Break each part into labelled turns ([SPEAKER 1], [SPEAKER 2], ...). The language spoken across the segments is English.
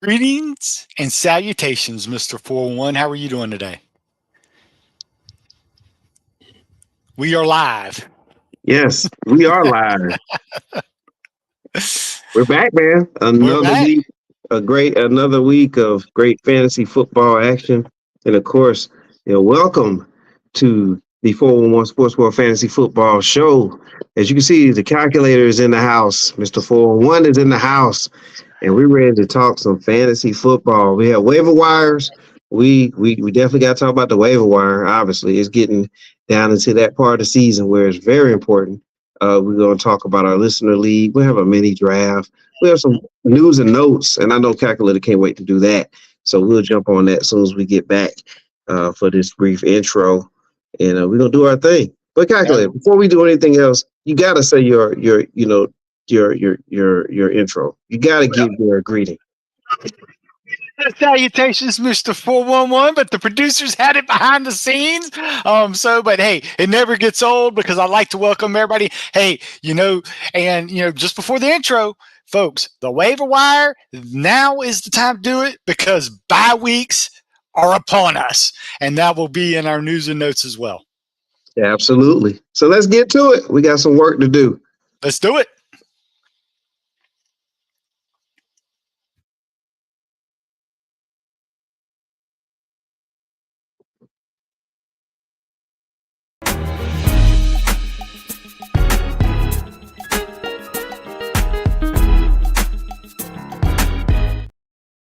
[SPEAKER 1] Greetings and salutations, Mr. 411. How are you doing today? We are live.
[SPEAKER 2] Yes, we are live. We're back, man.
[SPEAKER 1] We're back.
[SPEAKER 2] Another week of great fantasy football action. And of course, welcome to the 411 Sports World Fantasy Football Show. As you can see, the calculator is in the house. Mr. 411 is in the house. And we're ready to talk some fantasy football. We have waiver wires. We definitely got to talk about the waiver wire. Obviously, it's getting down into that part of the season where it's very important. We're going to talk about our listener league. We have a mini draft. We have some news and notes, and I know Calculator can't wait to do that. So we'll jump on that as soon as we get back for this brief intro, and we're gonna do our thing. But Calculator, before we do anything else, you gotta say your intro. You gotta give your greeting.
[SPEAKER 1] Salutations, Mr. 411, but the producers had it behind the scenes. But hey, it never gets old because I like to welcome everybody. Hey, just before the intro, folks, the waiver wire, now is the time to do it because bye weeks are upon us, and that will be in our news and notes as well.
[SPEAKER 2] Yeah, absolutely. So let's get to it. We got some work to do.
[SPEAKER 1] Let's do it.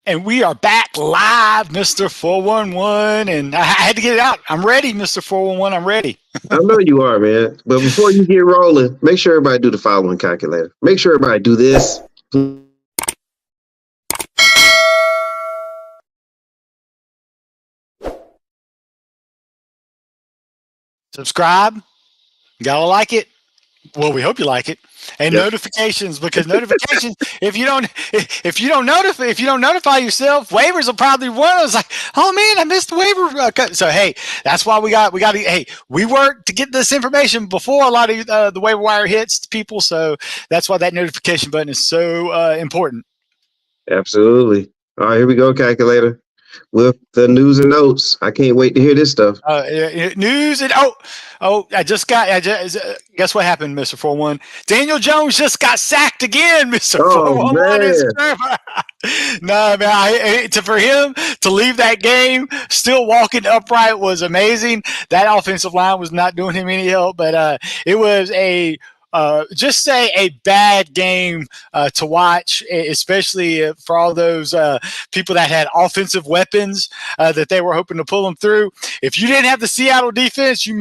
[SPEAKER 1] And we are back live, Mr. 411. And I had to get it out. I'm ready, Mr. 411. I'm ready.
[SPEAKER 2] I know you are, man. But before you get rolling, make sure everybody do the following, Calculator. Make sure everybody do this.
[SPEAKER 1] Subscribe. You gotta like it. Well, we hope you like it. And notifications, because notifications, if you don't notify yourself, waivers will probably run. It's like, oh man, I missed the waiver. So hey, that's why we work to get this information before a lot of the waiver wire hits people. So that's why that notification button is so important.
[SPEAKER 2] Absolutely. All right, here we go, Calculator. With the news and notes. I can't wait to hear this stuff.
[SPEAKER 1] News and guess what happened, Mr. 411? Daniel Jones just got sacked again, Mr. 411. No, man, for him to leave that game still walking upright was amazing. That offensive line was not doing him any help, but it was a bad game to watch, especially for all those people that had offensive weapons that they were hoping to pull them through. If you didn't have the Seattle defense, you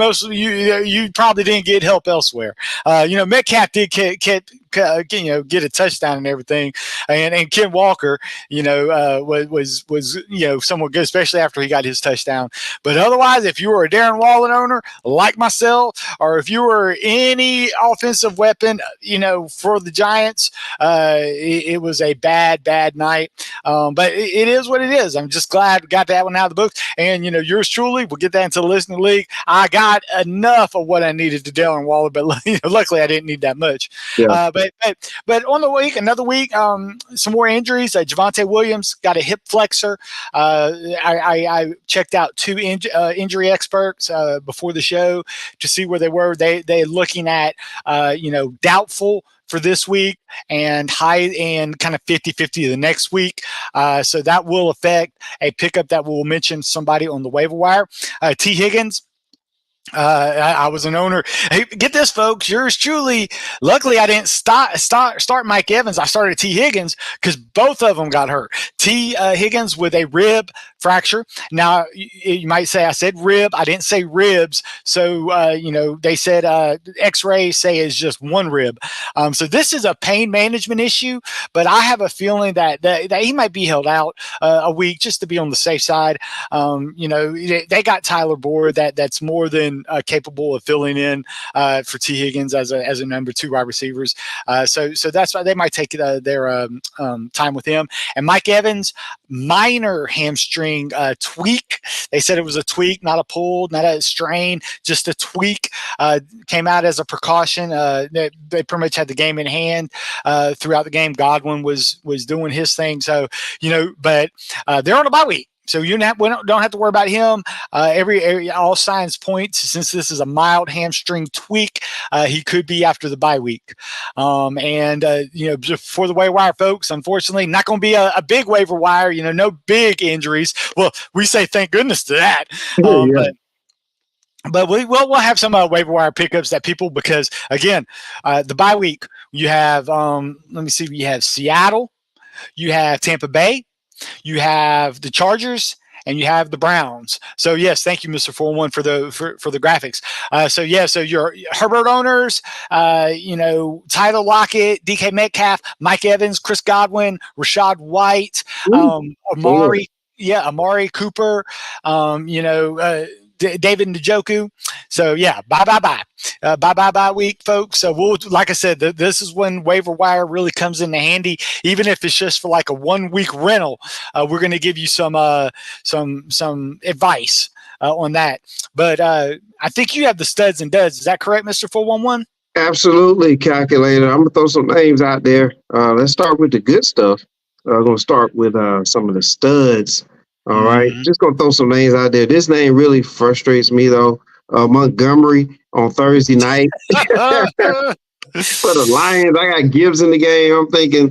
[SPEAKER 1] probably didn't get help elsewhere. Metcalf did get a touchdown and everything, and Ken Walker, was somewhat good, especially after he got his touchdown. But otherwise, if you were a Darren Waller owner like myself, or if you were any offensive weapon, for the Giants, it was a bad night. But it is what it is. I'm just glad we got that one out of the books. And yours truly, we'll get that into the listening league. I got enough of what I needed to Darren Waller, but luckily I didn't need that much. Yeah. But on the week, another week, some more injuries. Javonte Williams got a hip flexor. I checked out two injury experts before the show to see where they were. They're looking at doubtful for this week and high and kind of 50-50 the next week. So that will affect a pickup that we'll mention somebody on the waiver wire. T. Higgins. I was an owner. Hey, get this, folks. Yours truly. Luckily, I didn't start Mike Evans. I started T. Higgins because both of them got hurt. T. Higgins with a rib fracture. Now, you might say I said rib. I didn't say ribs. So, they said X-rays say it's just one rib. So this is a pain management issue, but I have a feeling that he might be held out a week just to be on the safe side. They got Tyler Boyd that's more than capable of filling in for T. Higgins as a number 2 wide receivers. So that's why they might take their time with him. And Mike Evans, Evans, minor hamstring tweak. They said it was a tweak, not a pull, not a strain, just a tweak. Came out as a precaution. They pretty much had the game in hand throughout the game. Godwin was doing his thing. So, but they're on a bye week. So we don't have to worry about him. All signs point, since this is a mild hamstring tweak, he could be after the bye week. Just for the waiver wire folks, unfortunately, not going to be a big waiver wire. No big injuries. Well, we say thank goodness to that. But we'll have some waiver wire pickups that people, because again, the bye week you have. Let me see. You have Seattle, you have Tampa Bay. You have the Chargers and you have the Browns. So yes, thank you, Mr. 411, for the graphics. So your Herbert owners, Tyler Lockett, DK Metcalf, Mike Evans, Chris Godwin, Rashad White, Amari Cooper, David Njoku. So yeah, bye week, folks. So like I said, this is when waiver wire really comes into handy. Even if it's just for like a 1 week rental, we're going to give you some advice on that. But I think you have the studs and duds. Is that correct, Mr. 411?
[SPEAKER 2] Absolutely, calculator. I'm gonna throw some names out there. Let's start with the good stuff. I'm gonna start with some of the studs. All right, just gonna throw some names out there. This name really frustrates me though. Montgomery on Thursday night for the Lions. I got Gibbs in the game. I'm thinking,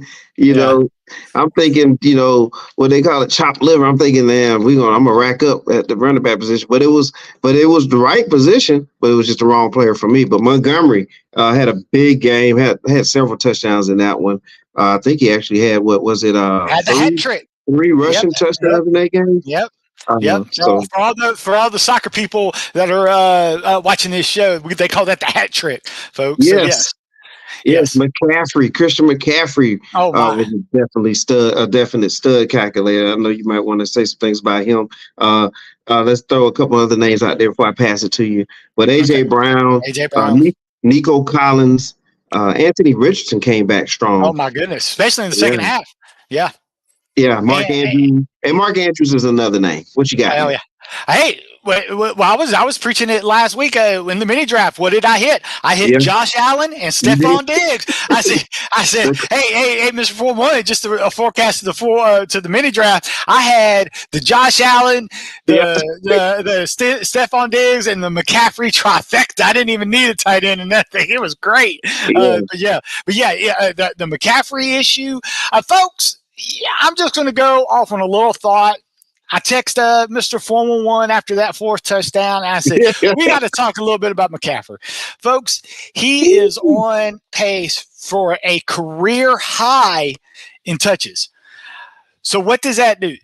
[SPEAKER 2] what they call it, chopped liver. I'm thinking, I'm gonna rack up at the running back position. But it was the right position, but it was just the wrong player for me. But Montgomery had a big game. Had several touchdowns in that one. I think he actually had
[SPEAKER 1] had the hat trick.
[SPEAKER 2] 3 rushing touchdowns in that game.
[SPEAKER 1] Yep. So for all the soccer people that are watching this show, they call that the hat trick, folks.
[SPEAKER 2] Yes. So, yes. McCaffrey, Christian McCaffrey was a definite stud calculator. I know you might want to say some things about him. Let's throw a couple other names out there before I pass it to you. But AJ Brown, Nico Collins, Anthony Richardson came back strong.
[SPEAKER 1] Oh my goodness, especially in the second half. Yeah.
[SPEAKER 2] Yeah, Mark Andrews. And Mark Andrews is another name. What you got?
[SPEAKER 1] Hell yeah. Hey, well, I was preaching it last week in the mini draft. What did I hit? I hit Josh Allen and Stephon Diggs. I said, hey, Mr. 411, just a forecast to the mini draft. I had the Josh Allen, the Stephon Diggs, and the McCaffrey trifecta. I didn't even need a tight end in that thing. It was great. The McCaffrey issue, folks. Yeah, I'm just going to go off on a little thought. I texted Mr. 411 after that 4th touchdown. And I said, we got to talk a little bit about McCaffrey. Folks, he is on pace for a career high in touches. So what does that do?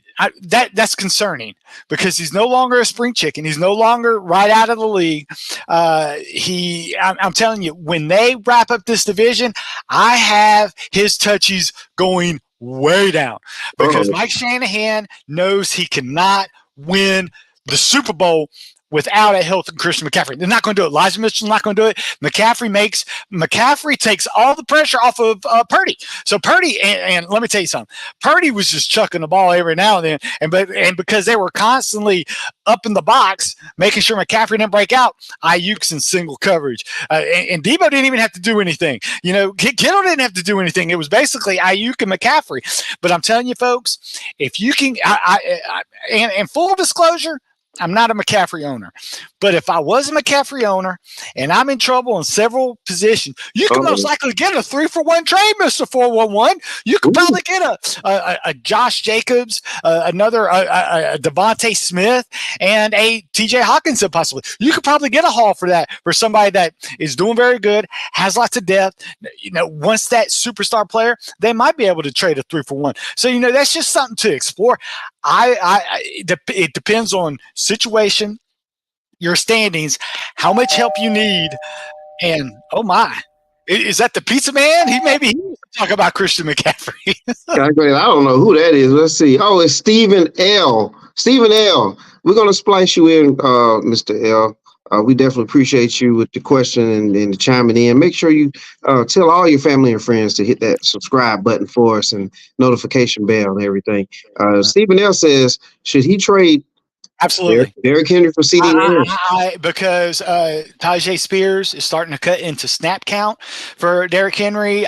[SPEAKER 1] That's concerning because he's no longer a spring chicken. He's no longer right out of the league. I'm telling you, when they wrap up this division, I have his touches going way down because Mike Shanahan knows he cannot win the Super Bowl without a healthy Christian McCaffrey. They're not going to do it. Elijah Mitchell's not going to do it. McCaffrey takes all the pressure off of Purdy. So Purdy, and let me tell you something, Purdy was just chucking the ball every now and then, and because they were constantly up in the box, making sure McCaffrey didn't break out, Ayuk's in single coverage. And Debo didn't even have to do anything. Kittle didn't have to do anything. It was basically Ayuk and McCaffrey. But I'm telling you, folks, if you can, and full disclosure, I'm not a McCaffrey owner, but if I was a McCaffrey owner and I'm in trouble in several positions, you can most likely get a 3-for-1 trade, Mr. 411. You could probably get a Josh Jacobs, another Devontae Smith, and a TJ Hawkinson possibly. You could probably get a haul for that for somebody that is doing very good, has lots of depth. Once that superstar player, they might be able to trade a 3-for-1. So that's just something to explore. It depends on situation, your standings, how much help you need, and oh my, is that the pizza man? He talk about Christian McCaffrey.
[SPEAKER 2] I don't know who that is. Let's see. Oh, it's Stephen L. Stephen L. We're gonna splice you in, Mr. L. We definitely appreciate you with the question and chiming in. Make sure you tell all your family and friends to hit that subscribe button for us and notification bell and everything. Stephen L says, should he trade
[SPEAKER 1] Absolutely.
[SPEAKER 2] Derrick Henry for CD Lamb?
[SPEAKER 1] Because Tajay Spears is starting to cut into snap count for Derrick Henry.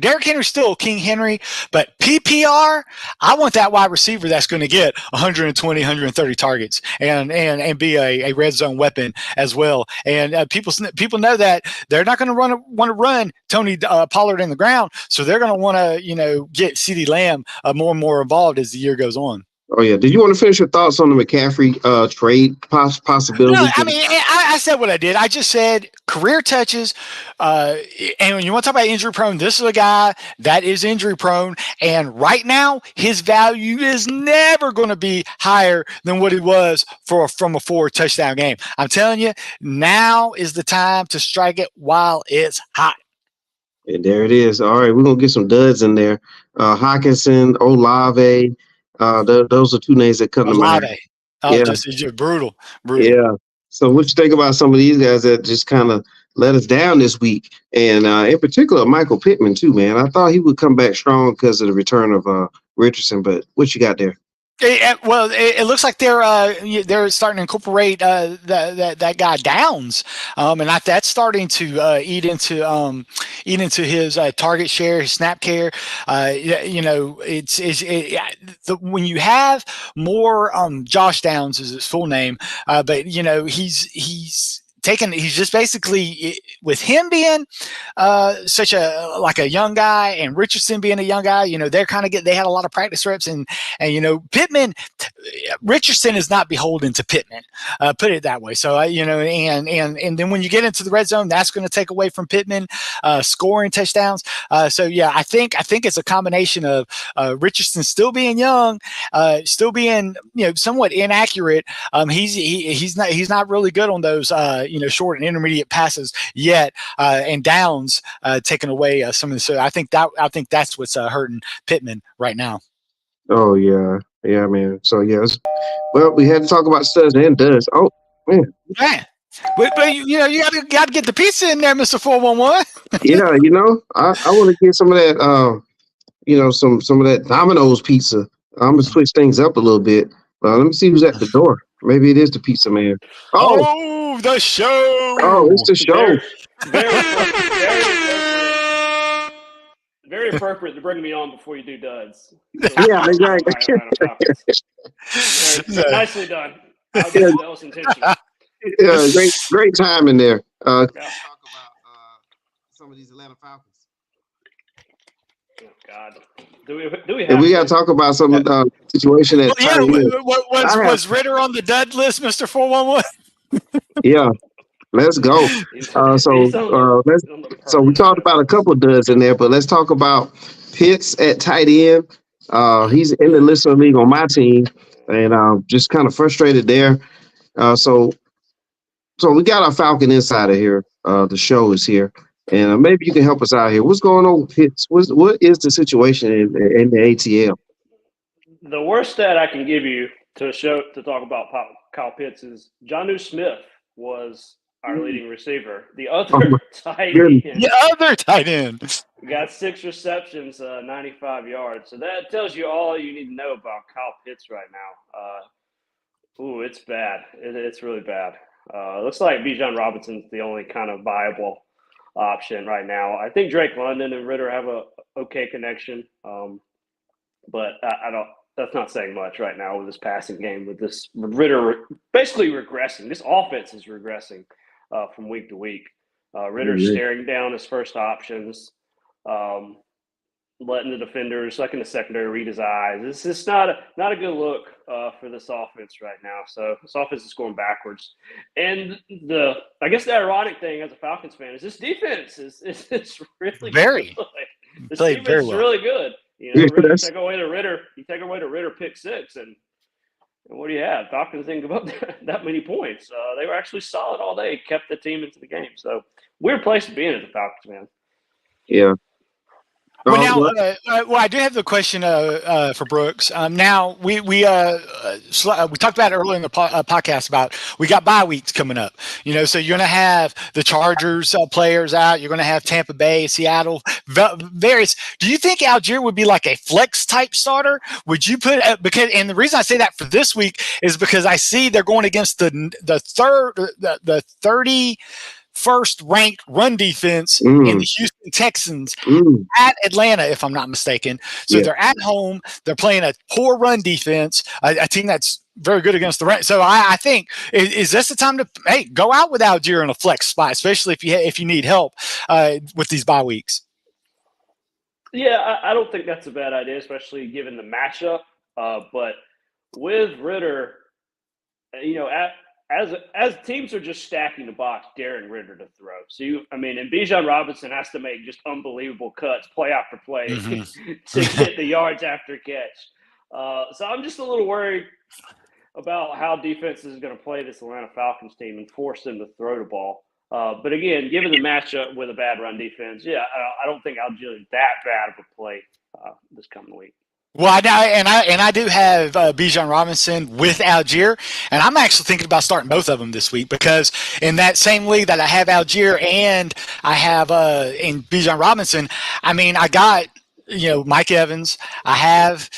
[SPEAKER 1] Derrick Henry's still King Henry, but PPR, I want that wide receiver that's going to get 120, 130 targets and be a red zone weapon as well. And people know that they're not going to want to run Tony Pollard in the ground, so they're going to want to get CD Lamb more and more involved as the year goes on.
[SPEAKER 2] Oh, yeah. Did you want to finish your thoughts on the McCaffrey trade possibility?
[SPEAKER 1] No, I mean, I said what I did. I just said career touches. And when you want to talk about injury prone, this is a guy that is injury prone. And right now, his value is never going to be higher than what it was from a 4-touchdown game. I'm telling you, now is the time to strike it while it's hot.
[SPEAKER 2] And there it is. All right, we're going to get some duds in there. Hawkinson, Olave. Those are two names that come to mind.
[SPEAKER 1] Oh, yeah. Just brutal.
[SPEAKER 2] Yeah. So what you think about some of these guys that just kind of let us down this week? And in particular, Michael Pittman too, man. I thought he would come back strong because of the return of Richardson, but what you got there?
[SPEAKER 1] It looks like they're starting to incorporate that guy Downs, and that's starting to eat into his target share, his snap care. When you have more Josh Downs is his full name, but he's just basically, with him being such a young guy and Richardson being a young guy, they had a lot of practice reps and Pittman, Richardson is not beholden to Pittman, put it that way. So and then when you get into the red zone, that's going to take away from Pittman scoring touchdowns. So yeah, I think it's a combination of Richardson still being young, still being somewhat inaccurate. He's not really good on those short and intermediate passes yet, and Downs taking away some of the. So I think that's what's hurting Pittman right now.
[SPEAKER 2] Oh yeah, man. So yes, well, we had to talk about studs and duds. Oh man,
[SPEAKER 1] but you got to get the pizza in there, Mr. 411.
[SPEAKER 2] Yeah, I want to get some of that. Some of that Domino's pizza. I'm gonna switch things up a little bit. Let me see who's at the door. Maybe it is the pizza man.
[SPEAKER 1] Oh, the show.
[SPEAKER 2] Oh, it's the show.
[SPEAKER 3] Very appropriate to bring me on before you do duds.
[SPEAKER 2] Yeah, exactly.
[SPEAKER 3] Nicely done. That was intentional.
[SPEAKER 2] Yeah, great time in there. Talk about some of these Atlanta Falcons.
[SPEAKER 3] Oh God, do we? Have
[SPEAKER 2] we got to talk about some of the situation at.
[SPEAKER 1] Was Ritter on the dud list, Mr. 411?
[SPEAKER 2] Yeah. Let's go. So we talked about a couple of duds in there, but let's talk about Pitts at tight end. He's in the listener league on my team, and just kind of frustrated there. So we got our Falcon Insider here. The show is here, and maybe you can help us out here. What's going on with Pitts? What is the situation in the ATL?
[SPEAKER 3] The worst stat I can give you to talk about Kyle Pitts is Jonnu Smith was our leading receiver. The other tight
[SPEAKER 1] end
[SPEAKER 3] got 6 receptions, 95 yards. So that tells you all you need to know about Kyle Pitts right now. It's bad. It's really bad. Looks like Bijan Robinson's the only kind of viable option right now. I think Drake London and Ritter have a okay connection, but I don't. That's not saying much right now with this passing game. With Ritter basically regressing, this offense is regressing from week to week. Ritter's staring down his first options, letting the defenders, like in the secondary, read his eyes. This is not a good look for this offense right now. So this offense is going backwards. And I guess the ironic thing as a Falcons fan is this defense is really
[SPEAKER 1] very
[SPEAKER 3] good. This
[SPEAKER 1] played
[SPEAKER 3] defense
[SPEAKER 1] very
[SPEAKER 3] is
[SPEAKER 1] well.
[SPEAKER 3] really good. You take away the Ritter pick 6, and what do you have? Falcons didn't give up that many points. They were actually solid all day, kept the team into the game. So weird place to be in as a Falcons man.
[SPEAKER 2] Yeah.
[SPEAKER 1] Well, now, I do have the question for Brooks. Now, we talked about it earlier in the podcast about we got bye weeks coming up. So you're going to have the Chargers players out. You're going to have Tampa Bay, Seattle, various. Do you think Algier would be like a flex type starter? Would you put and the reason I say that for this week is because I see they're going against the 31st ranked run defense in the Houston Texans at Atlanta, if I'm not mistaken. So they're at home. They're playing a poor run defense, a team that's very good against the run. So I think is this the time to go out with Algier in a flex spot, especially if you need help with these bye weeks?
[SPEAKER 3] Yeah, I don't think that's a bad idea, especially given the matchup. But with Ritter, as teams are just stacking the box, daring Ritter to throw. So and Bijan Robinson has to make just unbelievable cuts, play after play, to get the yards after catch. So I'm just a little worried about how defense is going to play this Atlanta Falcons team and force them to throw the ball. But again, given the matchup with a bad run defense, I don't think Algier is that bad of a play this coming week.
[SPEAKER 1] Well, I do have Bijan Robinson with Algier, and I'm actually thinking about starting both of them this week because in that same league that I have Algier and I have in Bijan Robinson, I got Mike Evans. I have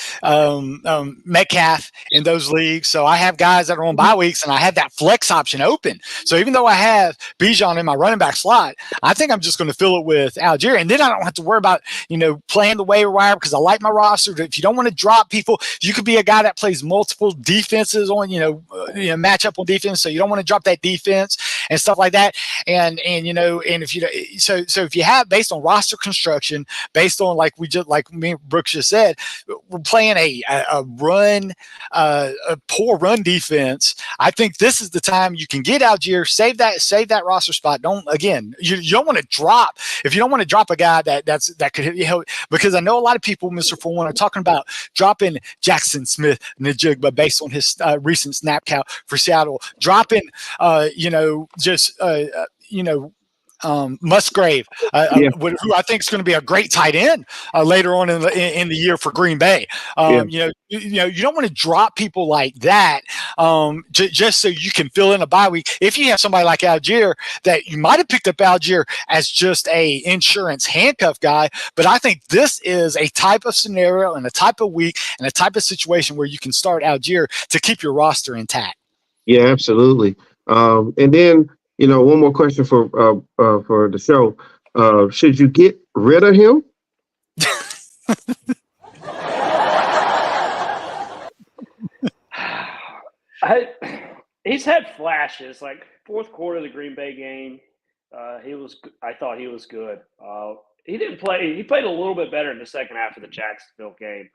[SPEAKER 1] Metcalf in those leagues. So I have guys that are on bye weeks, and I have that flex option open. So even though I have Bijan in my running back slot, I think I'm just going to fill it with Algier. And then I don't have to worry about, playing the waiver wire because I like my roster. If you don't want to drop people, you could be a guy that plays multiple defenses on, match up on defense. So you don't want to drop that defense and stuff like that. And if if you have based on roster construction, based on like me and Brooks just said, we're playing a poor run defense. I think this is the time you can get Algier, save that roster spot. You don't want to drop if you don't want to drop a guy that could hit because I know a lot of people, Mr. 411, are talking about dropping Jackson Smith-Njigba based on his recent snap count for Seattle, dropping Musgrave, who I think is going to be a great tight end later on in the year for Green Bay. You don't want to drop people like that just so you can fill in a bye week. If you have somebody like Algier that you might have picked up Algier as just a insurance handcuff guy, but I think this is a type of scenario and a type of week and a type of situation where you can start Algier to keep your roster intact.
[SPEAKER 2] Yeah, absolutely. And then one more question for the show. Should you get rid of him?
[SPEAKER 3] He's had flashes. Like fourth quarter of the Green Bay game, I thought he was good. He didn't play. He played a little bit better in the second half of the Jacksonville game.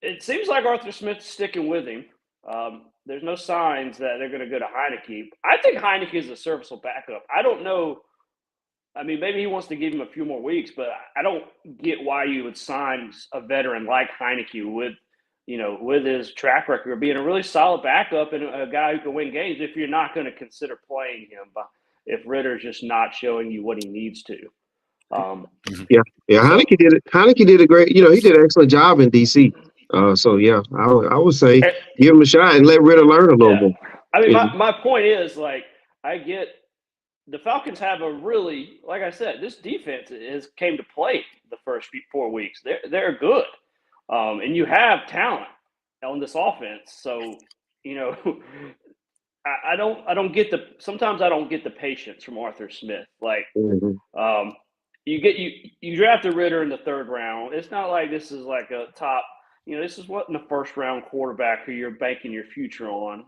[SPEAKER 3] It seems like Arthur Smith's sticking with him. There's no signs that they're going to go to Heineke. I think Heineke is a serviceable backup. I don't know. Maybe he wants to give him a few more weeks, but I don't get why you would sign a veteran like Heineke with his track record of being a really solid backup and a guy who can win games if you're not going to consider playing him if Ritter's just not showing you what he needs to.
[SPEAKER 2] Yeah. Heineke did it. Heineke did a great. He did an excellent job in DC. I would say give him a shot and let Ritter learn a little more.
[SPEAKER 3] My point is I get the Falcons have a really, like I said, this defense came to play the first 4 weeks. They're good, and you have talent on this offense. So I don't get sometimes I don't get the patience from Arthur Smith. You draft a Ritter in the third round. It's not like this is like a top. This is what in the first round quarterback who you're banking your future on.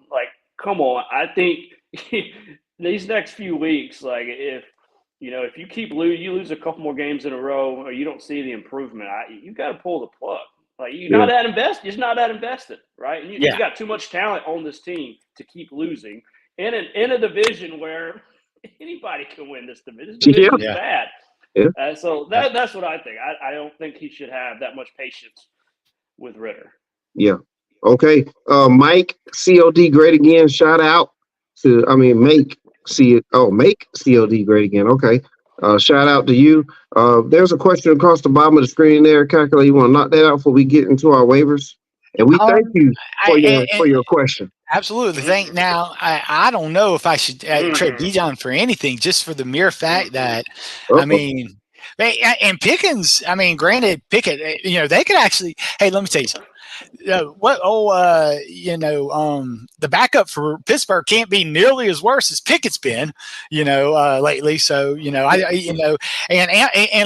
[SPEAKER 3] Come on. I think these next few weeks, if you keep you lose a couple more games in a row or you don't see the improvement, you got to pull the plug. You're not that invested. You're not that invested, right? And you got too much talent on this team to keep losing in a division where anybody can win this division. This division is bad. Yeah. So that's what I think. I don't think he should have that much patience with Ritter.
[SPEAKER 2] Yeah. Okay. Mike COD great again. Shout out to make COD great again. Okay. Shout out to you. There's a question across the bottom of the screen there. Calculator, you want to knock that out before we get into our waivers? And we thank you for your question.
[SPEAKER 1] Absolutely. I don't know if I should trade Bijan for anything, just for the mere fact that, I mean, and Pickens, I mean, granted, Pickett, they could actually, hey, let me tell you something. The backup for Pittsburgh can't be nearly as worse as Pickett's been, lately. So, and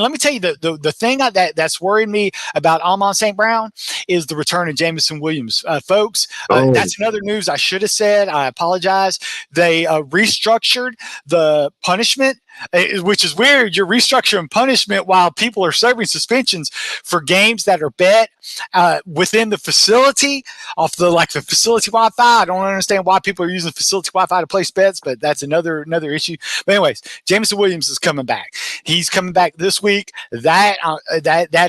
[SPEAKER 1] let me tell you, the thing that's worried me about Amon St. Brown is the return of Jameson Williams. Folks, that's another news I should have said. I apologize. They restructured the punishment, which is weird. You're restructuring punishment while people are serving suspensions for games that are bet within the facility off the facility Wi-Fi. I don't understand why people are using facility Wi-Fi to place bets, but that's another issue. But anyways, Jameson Williams is coming back. He's coming back this week. That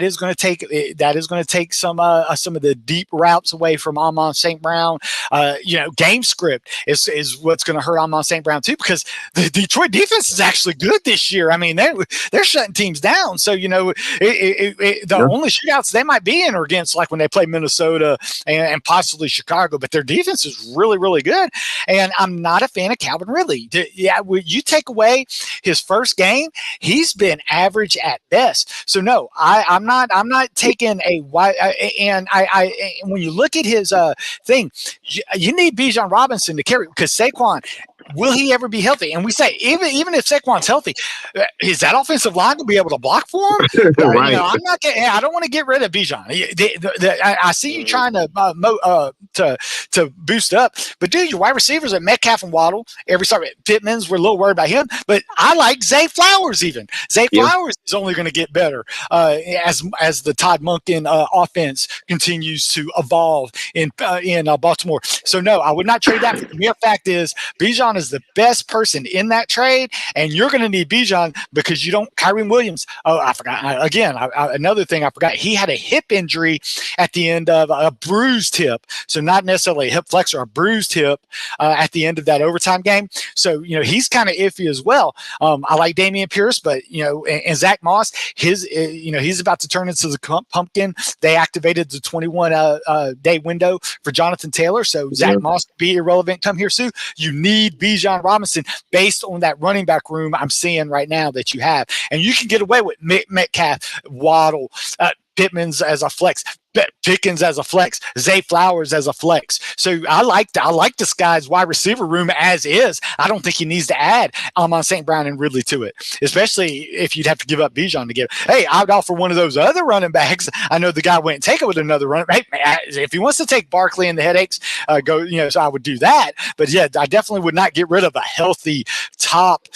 [SPEAKER 1] is going to take some of the deep routes away from Amon St. Brown. Game script is what's going to hurt Amon St. Brown too, because the Detroit defense is actually good this year. I mean, they're shutting teams down. So the only shootouts they might be in are against like when they play Minnesota and possibly Chicago, but their defense is really, really good. And I'm not a fan of Calvin Ridley. You take away his first game, he's been average at best. So no, I'm not taking and when you look at his thing, you need Bijan Robinson to carry, because Saquon, will he ever be healthy? And we say, even if Saquon's healthy, is that offensive line going to be able to block for him?
[SPEAKER 2] Right.
[SPEAKER 1] I don't want to get rid of Bijan. I see you trying to boost up, but dude, your wide receivers at Metcalf and Waddle, Pittman's, we're a little worried about him, but I like Zay Flowers even. Zay Flowers is only going to get better as the Todd Monken offense continues to evolve in Baltimore. So no, I would not trade that. The mere fact is Bijan is the best person in that trade, and you're going to need Bijan because you don't. Kyren Williams. Oh, I forgot again. Another thing I forgot. He had a hip injury at the end of a bruised hip, so not necessarily a hip flexor, a bruised hip at the end of that overtime game. So he's kind of iffy as well. I like Dameon Pierce, but and Zach Moss, he's about to turn into the pumpkin. They activated the 21 day window for Jonathan Taylor, so Zach Moss could be irrelevant come here soon. You need Bijan Robinson based on that running back room I'm seeing right now that you have. And you can get away with Metcalf, Waddle, Pittman's as a flex, Pickens as a flex, Zay Flowers as a flex. So I like this guy's wide receiver room as is. I don't think he needs to add Amon St. Brown and Ridley to it, especially if you'd have to give up Bijan to get it. Hey, I'd offer one of those other running backs. I know the guy went and take it with another running back. Hey, if he wants to take Barkley and the headaches, so I would do that. But yeah, I definitely would not get rid of a healthy top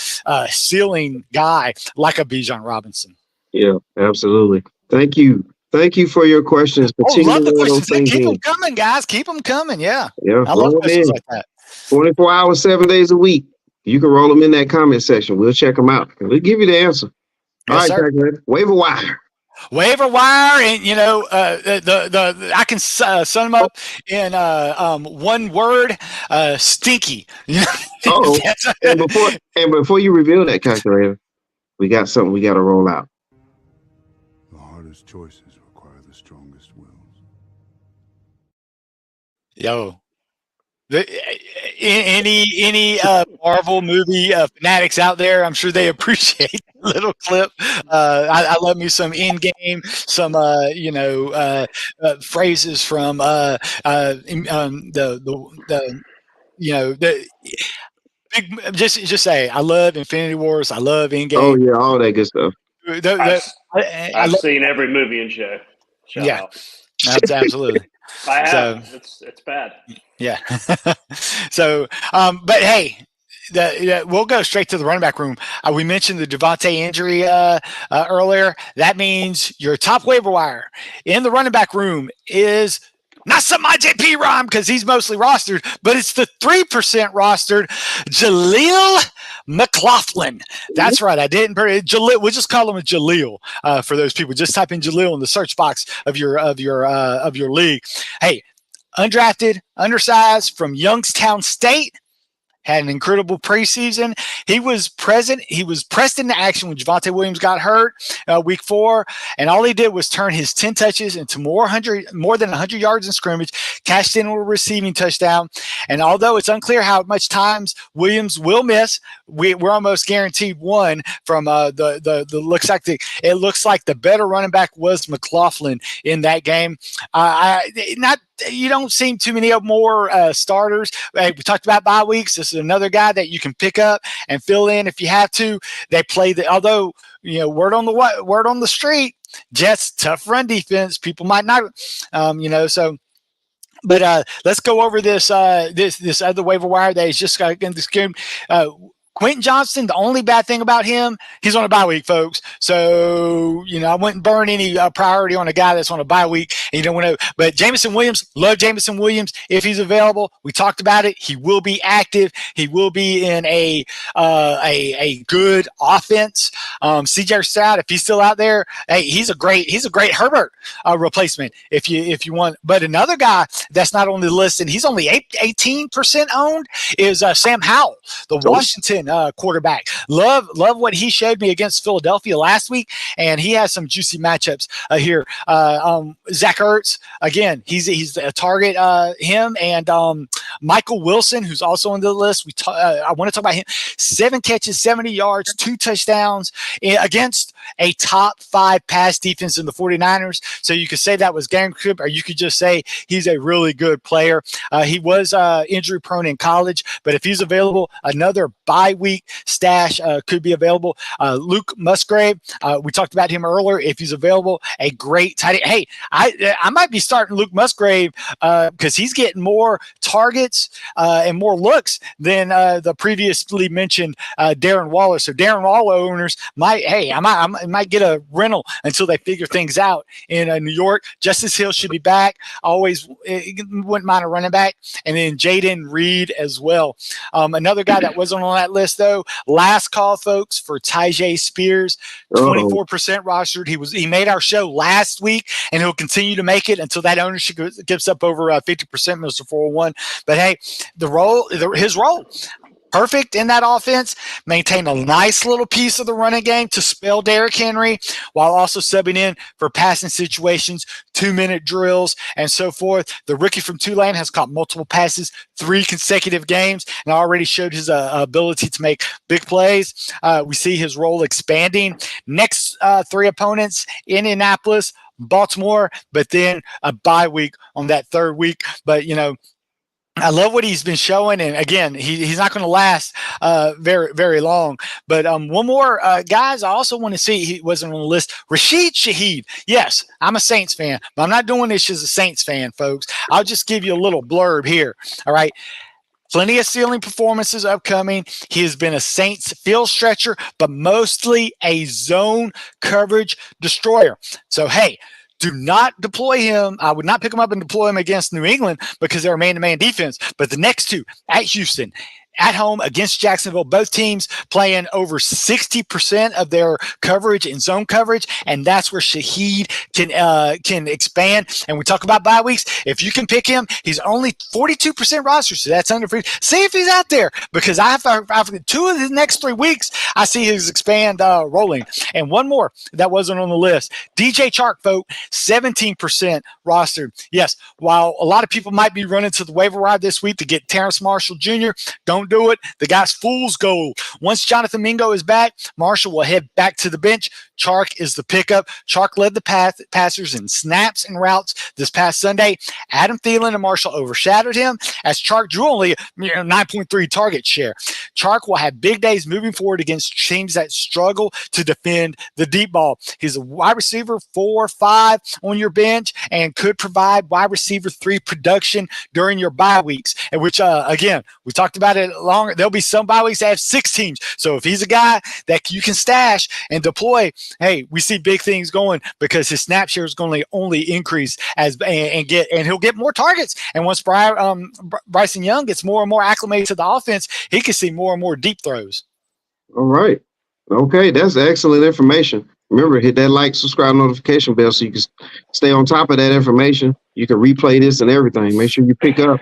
[SPEAKER 1] ceiling guy like a Bijan Robinson.
[SPEAKER 2] Yeah, absolutely. Thank you. Thank you for your questions.
[SPEAKER 1] Love the questions. Keep them coming, guys. Keep them coming. Yeah. I love questions like that.
[SPEAKER 2] 24 hours, 7 days a week. You can roll them in that comment section. We'll check them out. And we'll give you the answer.
[SPEAKER 1] Yes,
[SPEAKER 2] all right, Waiver Wire.
[SPEAKER 1] Waiver Wire, and I can sum them up in one word: stinky.
[SPEAKER 2] And before you reveal that, calculator, we got something we got to roll out.
[SPEAKER 4] The hardest choices require the strongest wills.
[SPEAKER 1] Yo. Any Marvel movie fanatics out there, I'm sure they appreciate that little clip. I love me some Endgame, some phrases from just say I love Infinity Wars, I love Endgame.
[SPEAKER 2] Oh yeah, all that good stuff.
[SPEAKER 3] I've seen every movie and show. Shout out.
[SPEAKER 1] Absolutely.
[SPEAKER 3] I have. So, it's bad.
[SPEAKER 1] Yeah. So, but hey, we'll go straight to the running back room. We mentioned the Devontae injury earlier. That means your top waiver wire in the running back room is not some IJP rhyme because he's mostly rostered, but it's the 3% rostered Jaleel McLaughlin. That's right. I didn't. Jaleel. We'll just call him a Jaleel for those people. Just type in Jaleel in the search box of your league. Hey, undrafted, undersized from Youngstown State. had an incredible preseason. He was present. He was pressed into action when Javonte Williams got hurt week 4, and all he did was turn his 10 touches into more than 100 yards in scrimmage, cashed in with a receiving touchdown. And although it's unclear how much times Williams will miss, we're almost guaranteed one from it looks like the better running back was McLaughlin in that game. You don't see too many more starters. We talked about bye weeks. This is another guy that you can pick up and fill in if you have to. They play although word on the street, Jets tough run defense. People might not, so. But let's go over this other waiver wire that is just in this game. Quentin Johnston, the only bad thing about him, he's on a bye week, folks. So, I wouldn't burn any priority on a guy that's on a bye week. And you don't want to. But Jameson Williams, love Jameson Williams if he's available. We talked about it. He will be active. He will be in a good offense. CJ Stroud, if he's still out there, hey, he's a great Herbert replacement if you want. But another guy that's not on the list and he's only 18% owned is Sam Howell, the Washington quarterback. Love what he showed me against Philadelphia last week, and he has some juicy matchups here. Zach Ertz, again, he's a target. Him and Michael Wilson, who's also on the list. I want to talk about him. 7 catches, 70 yards, 2 touchdowns against a top 5 pass defense in the 49ers. So you could say that was game script, or you could just say he's a really good player. He was injury prone in college, but if he's available, another bye week stash could be available. Luke Musgrave, we talked about him earlier. If he's available, a great tight end. Hey, I might be starting Luke Musgrave because he's getting more targets and more looks than the previously mentioned Darren Waller. So Darren Waller owners I might get a rental until they figure things out in New York. Justice Hill should be back. Always wouldn't mind a running back. And then Jaden Reed as well. Another guy that wasn't on that list, though, last call, folks, for Tyjae Spears, 24% rostered. He made our show last week, and he'll continue to make it until that ownership gets up over 50%, Mr. 401. But, hey, his role, perfect in that offense, maintain a nice little piece of the running game to spell Derrick Henry while also subbing in for passing situations, 2-minute drills, and so forth. The rookie from Tulane has caught multiple passes 3 consecutive games and already showed his ability to make big plays. We see his role expanding. Next 3 opponents, Indianapolis, Baltimore, but then a bye week on that 3rd week. But, I love what he's been showing, and again, he's not going to last very, very long. But one more, guys, I also want to see, he wasn't on the list, Rashid Shaheed. Yes, I'm a Saints fan, but I'm not doing this as a Saints fan, folks. I'll just give you a little blurb here, all right? Plenty of ceiling performances upcoming. He has been a Saints field stretcher, but mostly a zone coverage destroyer. So, hey, do not deploy him. I would not pick him up and deploy him against New England because they're a man-to-man defense. But the next 2, at Houston, at home against Jacksonville, both teams playing over 60% of their coverage in zone coverage, and that's where Shaheed can expand. And we talk about bye weeks. If you can pick him, he's only 42% roster, so that's under free. See if he's out there, because after 2 of the next 3 weeks, I see his expand rolling. And one more that wasn't on the list, DJ Chark, folks, 17% rostered. Yes, while a lot of people might be running to the waiver wire this week to get Terrace Marshall Jr., don't do it. The guy's fool's gold. Once Jonathan Mingo is back, Marshall will head back to the bench. Chark is the pickup. Chark led the passers in snaps and routes this past Sunday. Adam Thielen and Marshall overshadowed him as Chark drew only 9.3 target share. Chark will have big days moving forward against teams that struggle to defend the deep ball. He's a wide receiver 4-5 on your bench and could provide wide receiver 3 production during your bye weeks, and which, again, we talked about it longer. There'll be some bye weeks that have 6 teams. So if he's a guy that you can stash and deploy, hey, we see big things going because his snap share is going to only increase and he'll get more targets. And once Bryson Young gets more and more acclimated to the offense, he can see more and more deep throws.
[SPEAKER 2] All right. Okay, that's excellent information. Remember, hit that like, subscribe, notification bell so you can stay on top of that information. You can replay this and everything. Make sure you pick up,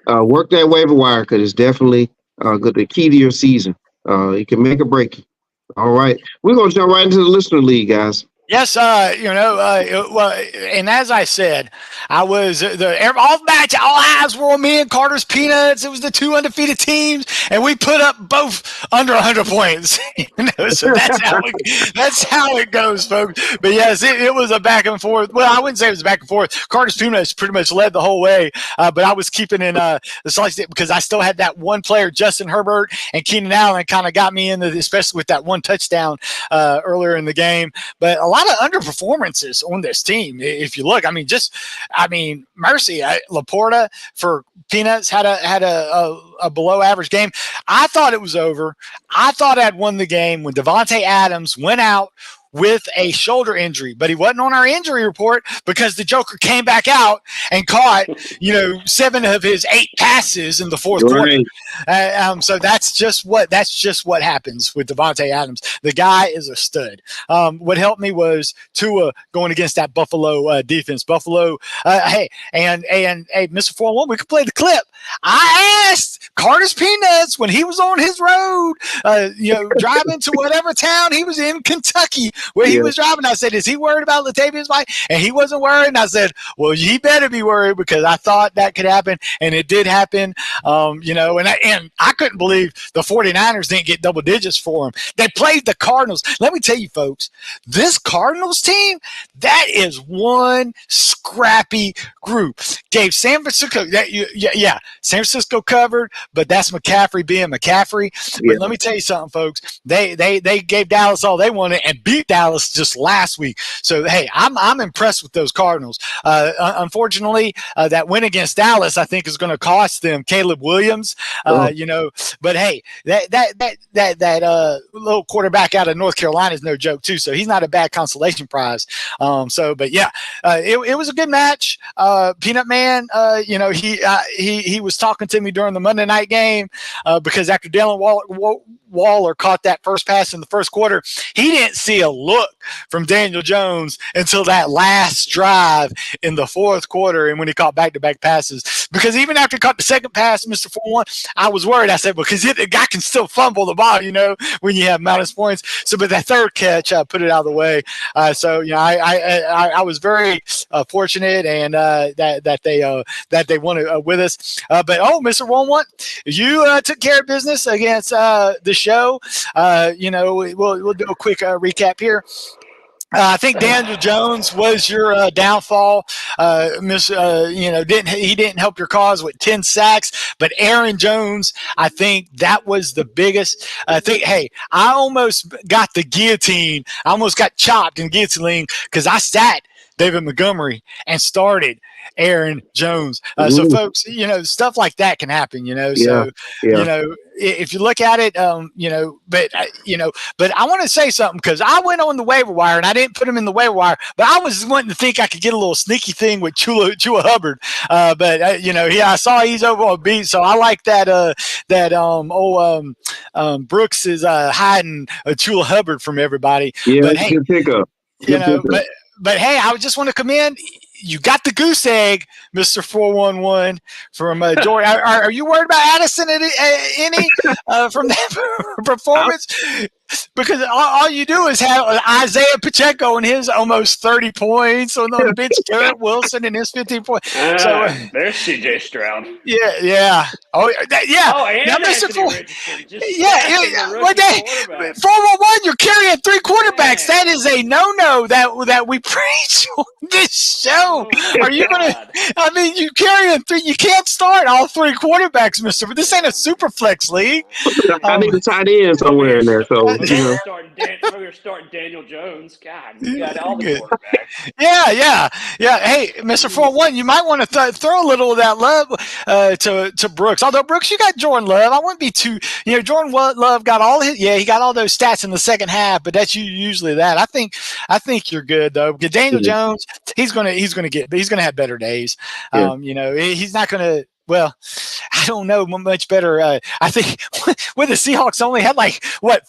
[SPEAKER 2] work that waiver wire, because it's definitely the key to your season. It can make or break you. All right. We're going to jump right into the listener league, guys.
[SPEAKER 1] Yes, well, and as I said, I was all eyes were on me and Carter's Peanuts. It was the 2 undefeated teams, and we put up both under 100 points. So that's how it goes, folks. But yes, it was a back and forth. Well, I wouldn't say it was back and forth. Carter's Peanuts pretty much led the whole way, but I was keeping in the slice because I still had that one player, Justin Herbert, and Keenan Allen, kind of got me into, especially with that one touchdown earlier in the game. But a lot of underperformances on this team. If you look, mercy, Laporta for Peanuts had a below average game. I thought it was over. I thought I'd won the game when Devontae Adams went out with a shoulder injury, but he wasn't on our injury report because the Joker came back out and caught, 7 of his 8 passes in the fourth quarter. So that's just what happens with Devontae Adams. The guy is a stud. What helped me was Tua going against that Buffalo defense. Buffalo, hey, Mr. 411, we could play the clip. I asked Carter's Peanuts when he was on his road, driving to whatever town he was in, Kentucky, where he was driving. I said, is he worried about Latavius White? And he wasn't worried. And I said, well, you better be worried because I thought that could happen. And it did happen. And I couldn't believe the 49ers didn't get double digits for him. They played the Cardinals. Let me tell you, folks, this Cardinals team, that is one scrappy group. Gave San Francisco, San Francisco covered, but that's McCaffrey being McCaffrey. But let me tell you something, folks. They gave Dallas all they wanted and beat Dallas just last week. So, hey, I'm impressed with those Cardinals. Unfortunately, that win against Dallas, I think, is going to cost them Caleb Williams. But hey, that little quarterback out of North Carolina is no joke too. So he's not a bad consolation prize. It was a good match. Peanut Man, he was talking to me during the Monday night game because after Dallin Waller caught that first pass in the first quarter, he didn't see a look from Daniel Jones until that last drive in the fourth quarter and when he caught back-to-back passes. Because even after he caught the second pass, Mr. 4-1, I was worried. I said, because the guy can still fumble the ball, when you have minus points. So, but that third catch put it out of the way. I was very fortunate and that they won it with us. Mr. 1-1, you took care of business against the show. We'll do a quick recap here. I think Daniel Jones was your downfall. He didn't help your cause with 10 sacks, but Aaron Jones, I think that was the biggest. I almost got the guillotine. I almost got chopped in guillotine because I sat David Montgomery and started Aaron Jones. So folks, stuff like that can happen, if you look at it, but I want to say something because I went on the waiver wire and I didn't put him in the waiver wire, but I was wanting to think I could get a little sneaky thing with Chua Hubbard. I saw he's over on beat. So I like that Brooks is hiding Chua Hubbard from everybody.
[SPEAKER 2] Yeah, but hey, good pickup.
[SPEAKER 1] But hey, I just want to come in. You got the goose egg, Mr. 411 from Jordan. Are you worried about Addison any from that performance? Because all you do is have Isaiah Pacheco and his almost 30 points on the bench, Garrett Wilson and his 15 points.
[SPEAKER 3] There's CJ Stroud.
[SPEAKER 1] Yeah. Oh, yeah.
[SPEAKER 3] Oh, and
[SPEAKER 1] now, Mr.
[SPEAKER 3] Richardson.
[SPEAKER 1] 411, you're carrying 3 quarterbacks. Man. That is a no-no that we preach on this show. Are you going to – you carrying 3 – you can't start all 3 quarterbacks, mister. But this ain't a super flex league.
[SPEAKER 2] I need a tight end somewhere in there, so –
[SPEAKER 3] We're starting Daniel Jones. God, you got all the quarterbacks.
[SPEAKER 1] Yeah. Hey, Mr. 4-1, you might want to throw a little of that love to Brooks. Although, Brooks, you got Jordan Love. I wouldn't be too – Jordan Love got all his – he got all those stats in the second half, but that's usually that. I think you're good, though. Because Daniel Jones, he's gonna have better days.
[SPEAKER 2] Yeah.
[SPEAKER 1] He's not going to – well, I don't know much better. I think when the Seahawks only had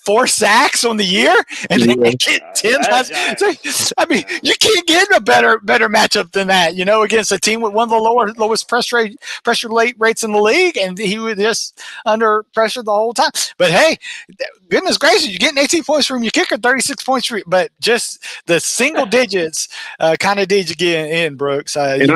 [SPEAKER 1] 4 sacks on the year, and they get 10 last. So, I mean, you can't get a better matchup than that, against a team with one of the lowest pressure rates in the league, and he was just under pressure the whole time. But hey, goodness gracious, you're getting 18 points from your kicker, 36 points from, but just the single digits kind of did you get in, Brooks.
[SPEAKER 2] And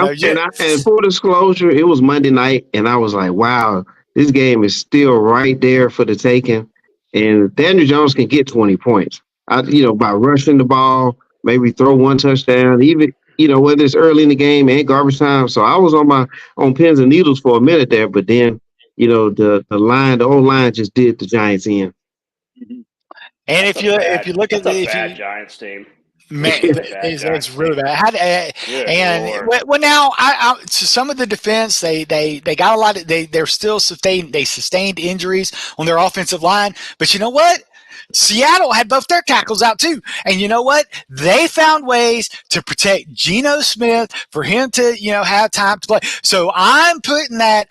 [SPEAKER 2] full disclosure, it was Monday night, and I was like, wow, this game is still right there for the taking. And Daniel Jones can get 20 points, by rushing the ball, maybe throw 1 touchdown, even, whether it's early in the game and garbage time. So I was on pins and needles for a minute there, but then, the old line just did the Giants in.
[SPEAKER 1] And if you look at the
[SPEAKER 3] bad Giants team.
[SPEAKER 1] Man, it's really bad. Well, now to some of the defense, they got a lot of they're still sustained injuries on their offensive line. But you know what? Seattle had both their tackles out too, and you know what? They found ways to protect Geno Smith for him to have time to play. So I'm putting that.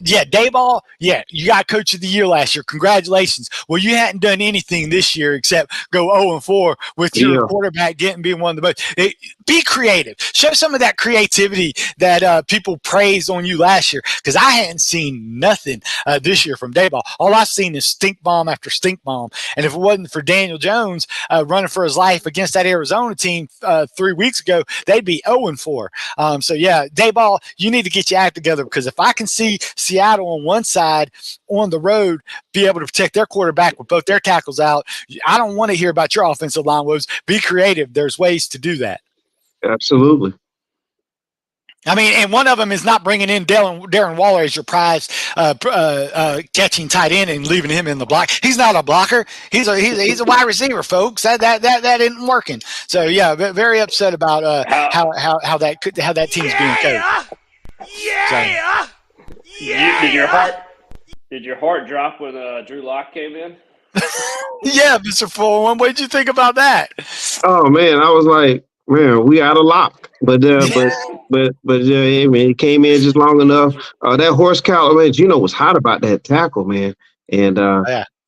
[SPEAKER 1] Dayball. Yeah, you got Coach of the Year last year. Congratulations. Well, you hadn't done anything this year except go 0-4 with your quarterback being one of the most. Be creative. Show some of that creativity that people praised on you last year, because I hadn't seen nothing this year from Dayball. All I've seen is stink bomb after stink bomb. And if it wasn't for Daniel Jones running for his life against that Arizona team 3 weeks ago, they'd be 0-4. So, yeah, Dayball, you need to get your act together, because if I can see Seattle on one side on the road be able to protect their quarterback with both their tackles out, I don't want to hear about your offensive line woes. Be creative. There's ways to do that.
[SPEAKER 2] Absolutely.
[SPEAKER 1] I mean, and one of them is not bringing in Darren Waller as your prize catching tight end and leaving him in the block. He's not a blocker. He's a wide receiver, folks. That isn't working. So yeah, very upset about how that team's being coached.
[SPEAKER 3] Yeah. Did your heart drop when Drew Lock came in?
[SPEAKER 1] Yeah, Mr. 411. What did you think about that?
[SPEAKER 2] Oh man, I was like, man, we out of lock. But yeah, man, he came in just long enough. That horse collar, man, Geno was hot about that tackle, man. And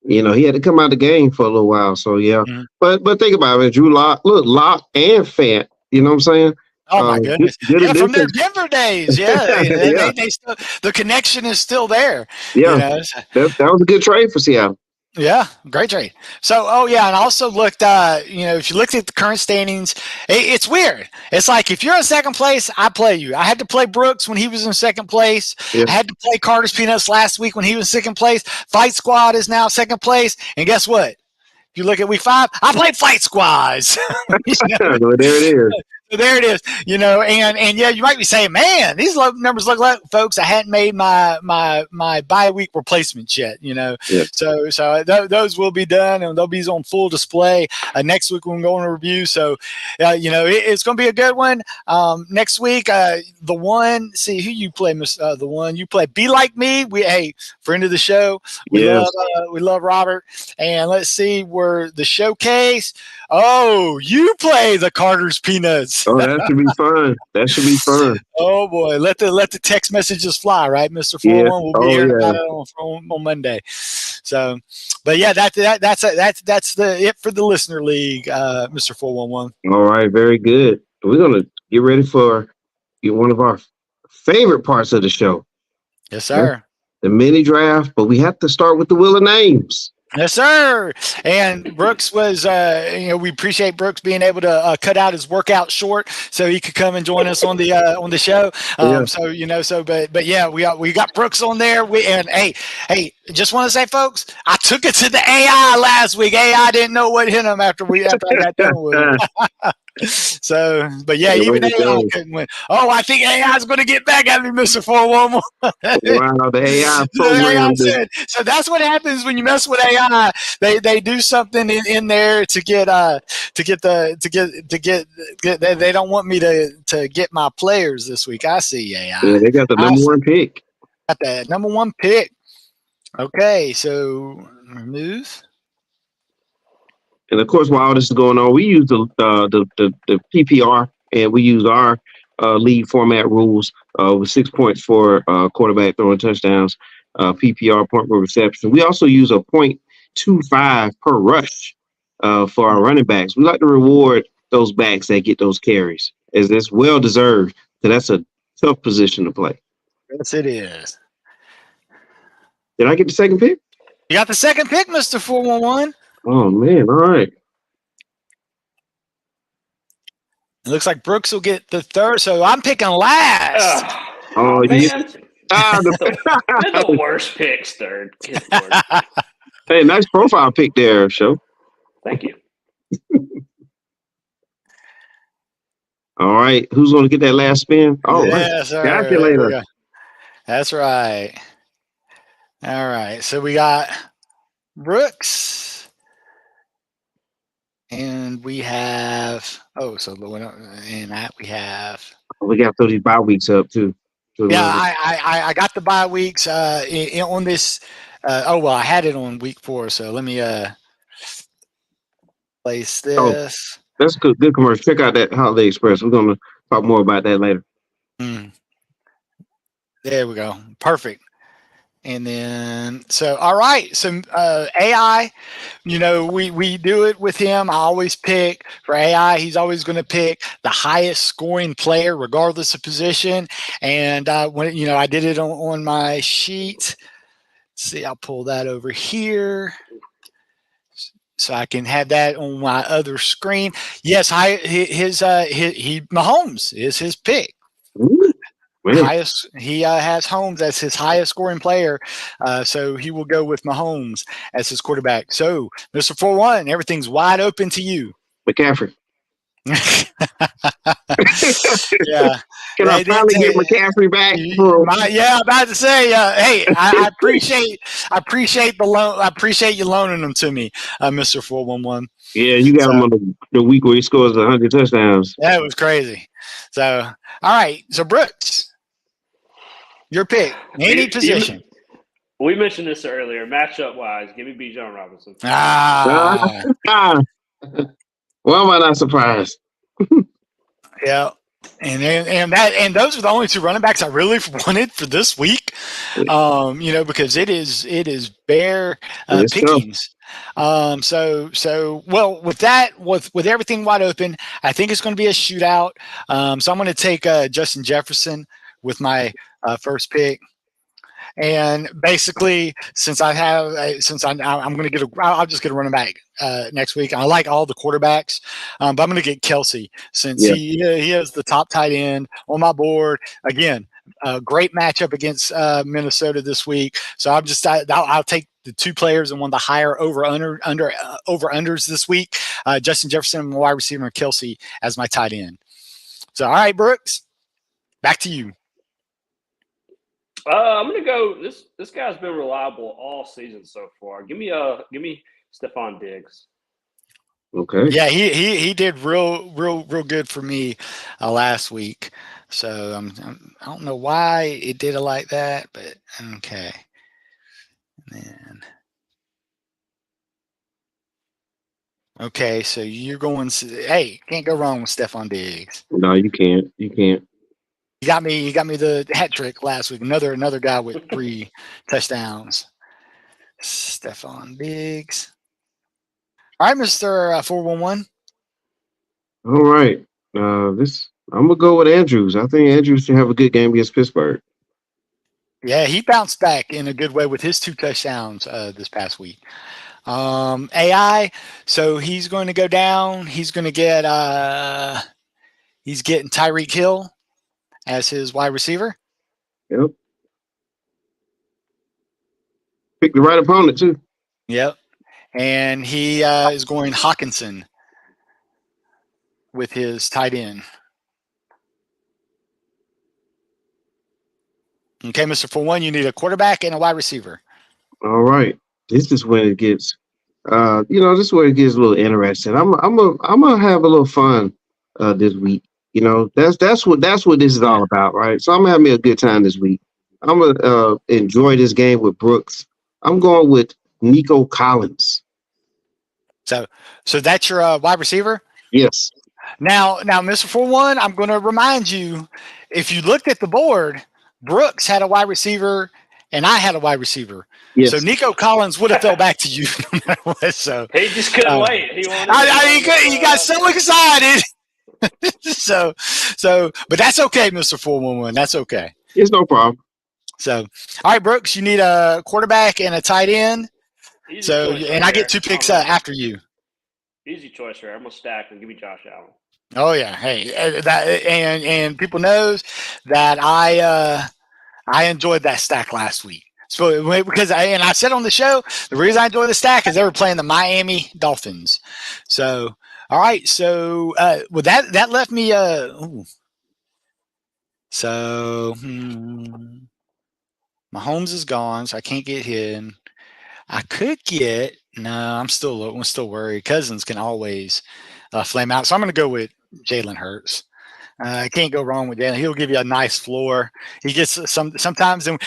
[SPEAKER 2] he had to come out of the game for a little while. So yeah. Mm-hmm. But think about it, Drew Lock and Fant, you know what I'm saying?
[SPEAKER 1] Oh my goodness! From their Denver days, they still, the connection is still there.
[SPEAKER 2] Yeah, that was a good trade for Seattle.
[SPEAKER 1] Yeah, great trade. So, and I also looked, if you looked at the current standings, it's weird. It's like if you're in second place, I play you. I had to play Brooks when he was in second place. Yeah. I had to play Carter's Peanuts last week when he was second place. Fight Squad is now second place. And guess what? If you look at week 5, I played Fight Squads.
[SPEAKER 2] Well, there it is.
[SPEAKER 1] There it is, and yeah, you might be saying, man, these numbers look like, folks, I hadn't made my bye week replacements yet, Yeah. So those will be done, and they'll be on full display next week when we go on a review. So, it's going to be a good one. Next week, the one, see who you play, the one you play, Be Like Me. Friend of the show. We love Robert, and let's see where the showcase. Oh, you play the Carter's Peanuts.
[SPEAKER 2] Oh, that should be fun. That should be fun.
[SPEAKER 1] Oh boy, let the text messages fly, right, Mr. 411? We'll be here about it on Monday. So, but yeah, that's it for the listener league, Mr. 411.
[SPEAKER 2] All right, very good. We're gonna get ready for one of our favorite parts of the show.
[SPEAKER 1] Yes, sir.
[SPEAKER 2] The mini draft, but we have to start with the wheel of names.
[SPEAKER 1] Yes, sir. And Brooks was, we appreciate Brooks being able to cut out his workout short so he could come and join us on the show. So, but yeah, we got Brooks on there. Hey, just want to say, folks, I took it to the AI last week. AI didn't know what hit him after I got done with him. So, but yeah, even AI couldn't win. Oh, I think AI is going to get back at me, Mr. 411.
[SPEAKER 2] Wow, the AI program.
[SPEAKER 1] So that's what happens when you mess with AI. They do something in there to get they don't want me to get my players this week. I see AI.
[SPEAKER 2] Yeah, they got the number 1 pick.
[SPEAKER 1] Got that number 1 pick. Okay, so remove.
[SPEAKER 2] And of course, while all this is going on, we use the PPR, and we use our league format rules with 6 points for quarterback throwing touchdowns, PPR point per reception. We also use a 0.25 per rush for our running backs. We like to reward those backs that get those carries, as it's well deserved. So that's a tough position to play.
[SPEAKER 1] Yes, it is.
[SPEAKER 2] Did I get the second pick?
[SPEAKER 1] You got the second pick, Mr. 411.
[SPEAKER 2] Oh man, all right.
[SPEAKER 1] It looks like Brooks will get the third, so I'm picking last.
[SPEAKER 2] Oh,
[SPEAKER 3] man.
[SPEAKER 2] They're
[SPEAKER 3] the worst picks, third. Good Lord.
[SPEAKER 2] Hey, nice profile pick there, Show.
[SPEAKER 3] Thank you.
[SPEAKER 2] All right, who's going to get that last spin? Oh,
[SPEAKER 1] yes, sir.
[SPEAKER 2] Calculator.
[SPEAKER 1] That's right. All right, so we got Brooks, and we have we have.
[SPEAKER 2] We got to throw these bye weeks up too.
[SPEAKER 1] Yeah, I got the bye weeks on this. I had it on week 4, so let me place this.
[SPEAKER 2] Oh, that's good commercial. Check out that Holiday Express. We're going to talk more about that later.
[SPEAKER 1] There we go. Perfect. And then, all right. So AI, we do it with him. I always pick for AI. He's always going to pick the highest scoring player, regardless of position. And when I did it on my sheet. Let's see, I'll pull that over here so I can have that on my other screen. Yes, Mahomes is his pick.
[SPEAKER 2] Ooh.
[SPEAKER 1] Highest, he has Holmes as his highest scoring player, so he will go with Mahomes as his quarterback. So, Mr. 4-1, everything's wide open to you.
[SPEAKER 2] McCaffrey.
[SPEAKER 1] Yeah.
[SPEAKER 2] Can I finally get McCaffrey back?
[SPEAKER 1] I'm about to say, hey, I appreciate the loan. I appreciate you loaning them to me, Mr. 411.
[SPEAKER 2] Yeah, you got him on the week where he scores 100 touchdowns.
[SPEAKER 1] That was crazy. So, all right. So, Brooks. Your pick, any position.
[SPEAKER 3] We mentioned this earlier. Matchup wise, give me Bijan Robinson.
[SPEAKER 2] Well, am I not surprised?
[SPEAKER 1] Yeah, and those are the only 2 running backs I really wanted for this week. Because it is bare pickings. With everything wide open, I think it's going to be a shootout. So I'm going to take Justin Jefferson with my first pick. And basically, I'll just get a running back next week. I like all the quarterbacks, but I'm going to get Kelsey since he is the top tight end on my board. Again, a great matchup against Minnesota this week. So I'll take the 2 players and one of the higher over-unders this week. Justin Jefferson, my wide receiver, and Kelsey as my tight end. So, all right, Brooks, back to you.
[SPEAKER 3] I'm gonna go. This guy's been reliable all season so far. Give me Stephon Diggs.
[SPEAKER 2] Okay.
[SPEAKER 1] Yeah, he did real good for me last week. So I don't know why it did it like that, but okay. And okay, so you're going. Hey, can't go wrong with Stephon Diggs.
[SPEAKER 2] No, you can't. You can't.
[SPEAKER 1] You got me the hat trick last week. Another guy with 3 touchdowns. Stephon Diggs. All right, Mr. 411.
[SPEAKER 2] All right. I'm gonna go with Andrews. I think Andrews should have a good game against Pittsburgh.
[SPEAKER 1] Yeah, he bounced back in a good way with his 2 touchdowns this past week. AI, so he's going to go down. He's going to get he's getting Tyreek Hill as his wide receiver.
[SPEAKER 2] Yep. Pick the right opponent too.
[SPEAKER 1] Yep. And he is going Hawkinson with his tight end. Okay, Mr. 4-1, you need a quarterback and a wide receiver.
[SPEAKER 2] All right. This is when it gets this is where it gets a little interesting. I'm gonna have a little fun this week. That's what this is all about, right? So I'm gonna have me a good time this week. I'm gonna enjoy this game with Brooks. I'm going with Nico Collins.
[SPEAKER 1] So that's your wide receiver?
[SPEAKER 2] Yes.
[SPEAKER 1] Now, Mr. 4-1, I'm going to remind you, if you looked at the board, Brooks had a wide receiver and I had a wide receiver.
[SPEAKER 2] Yes.
[SPEAKER 1] So Nico Collins would have fell back to you no matter what. So
[SPEAKER 3] He just couldn't wait. He wanted.
[SPEAKER 1] He got so excited. But that's okay, Mr. 411. That's okay.
[SPEAKER 2] It's no problem.
[SPEAKER 1] So, all right, Brooks, you need a quarterback and a tight end. I get 2 picks after you.
[SPEAKER 3] Easy choice here. I'm gonna stack and give me Josh Allen.
[SPEAKER 1] Oh yeah, hey, and people knows that I enjoyed that stack last week. So because I said on the show, the reason I enjoyed the stack is they were playing the Miami Dolphins. So all right, so with that left me Mahomes is gone, so I can't get him. I could get I'm still worried. Cousins can always flame out, so I'm going to go with Jalen Hurts. I can't go wrong with Jalen. He'll give you a nice floor. He gets sometimes, and